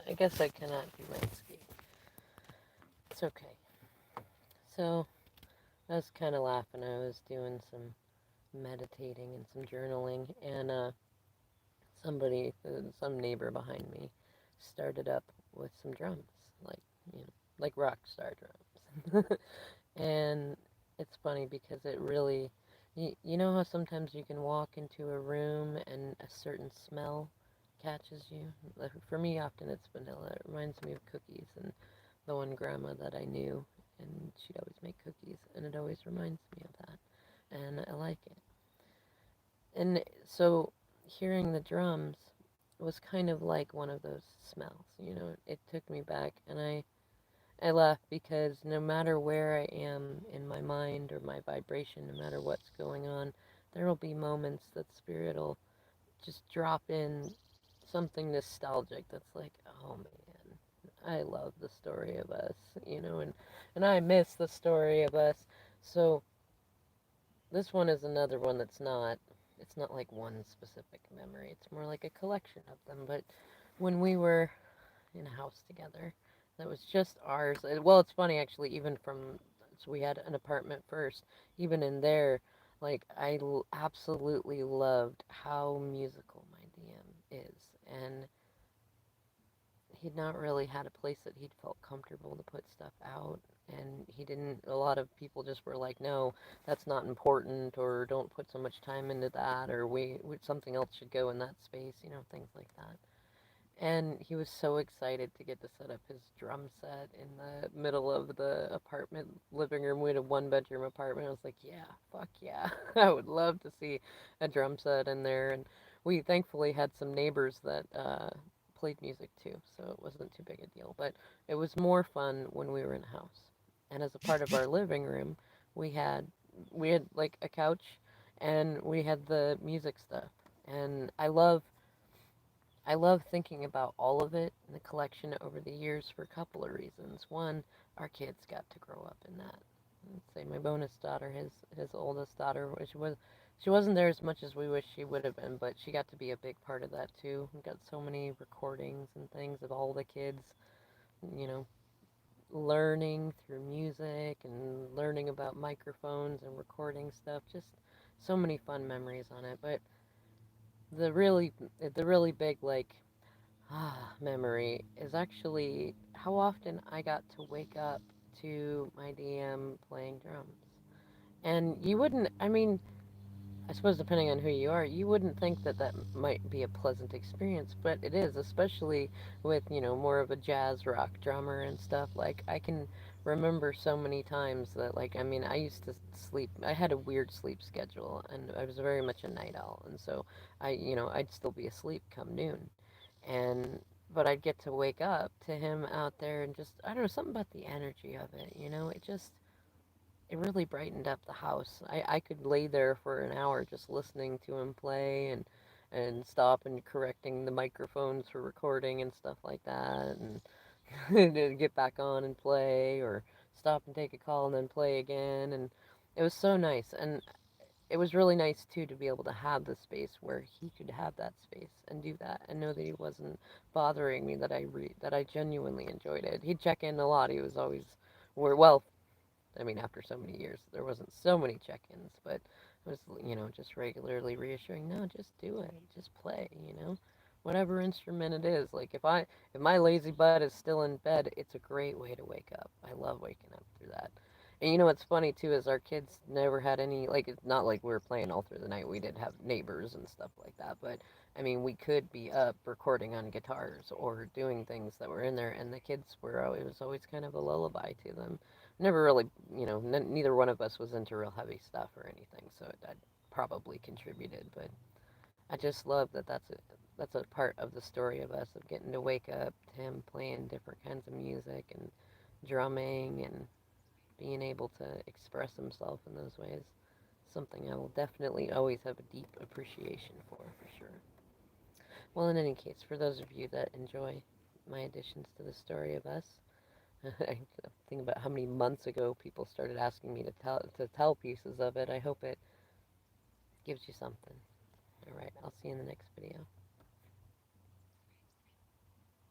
I guess I cannot do landscape. It's okay. So, I was kind of laughing. I was doing some meditating and some journaling, and some neighbor behind me, started up with some drums, like, you know, like rock star drums. And it's funny because it really, you know how sometimes you can walk into a room and a certain smell catches you? Like, for me, often it's vanilla. It reminds me of cookies and the one grandma that I knew, and she'd always make cookies, and it always reminds me of that, and I like it. And so hearing the drums was kind of like one of those smells, you know. It took me back, and I laugh because no matter where I am in my mind or my vibration, no matter what's going on, there will be moments that spirit will just drop in something nostalgic that's like, oh man, I love the story of us, you know, and I miss the story of us. So this one is another one that's not, it's not like one specific memory. It's more like a collection of them. But when we were in a house together, that was just ours. Well, it's funny actually, even from, so we had an apartment first, even in there, like absolutely loved how musical my DM is. And he'd not really had a place that he'd felt comfortable to put stuff out, and he didn't, a lot of people just were like, no, that's not important, or don't put so much time into that, or something else should go in that space, you know, things like that. And he was so excited to get to set up his drum set in the middle of the apartment living room. We had a one bedroom apartment. I was like, yeah, fuck yeah. I would love to see a drum set in there. And we thankfully had some neighbors that played music too, so it wasn't too big a deal. But it was more fun when we were in a house. And as a part of our living room, we had we had like a couch, and we had the music stuff. And I love thinking about all of it in the collection over the years for a couple of reasons. One, our kids got to grow up in that. Let's say my bonus daughter, his oldest daughter, she wasn't there as much as we wish she would have been, but she got to be a big part of that too. We got so many recordings and things of all the kids, you know, learning through music and learning about microphones and recording stuff. Just so many fun memories on it. But the really the really big like memory is actually how often I got to wake up to my DM playing drums. And you wouldn't, I mean, I suppose depending on who you are, you wouldn't think that that might be a pleasant experience, but it is, especially with, you know, more of a jazz rock drummer and stuff. Like, I can remember so many times that, like, I mean, I used to sleep, I had a weird sleep schedule, and I was very much a night owl, and so I'd still be asleep come noon. And, but I'd get to wake up to him out there and just, I don't know, something about the energy of it, you know, it really brightened up the house. I could lay there for an hour just listening to him play and stop and correcting the microphones for recording and stuff like that, and get back on and play, or stop and take a call and then play again. And it was so nice. And it was really nice too to be able to have the space where he could have that space and do that and know that he wasn't bothering me, that that I genuinely enjoyed it. He'd check in a lot. He was always, well, I mean, after so many years, there wasn't so many check-ins, but it was, you know, just regularly reassuring. No, just do it, just play. You know, whatever instrument it is. Like if my lazy butt is still in bed, it's a great way to wake up. I love waking up through that. And you know what's funny too is our kids never had any, like, it's not like we were playing all through the night. We did have neighbors and stuff like that, but I mean we could be up recording on guitars or doing things that were in there, and the kids were always, it was always kind of a lullaby to them. Never really, you know, neither one of us was into real heavy stuff or anything, so that probably contributed. But I just love that that's a part of the story of us, of getting to wake up to him playing different kinds of music and drumming and being able to express himself in those ways. Something I will definitely always have a deep appreciation for sure. Well, in any case, for those of you that enjoy my additions to the story of us, I think about how many months ago people started asking me to tell pieces of it. I hope it gives you something. All right, I'll see you in the next video.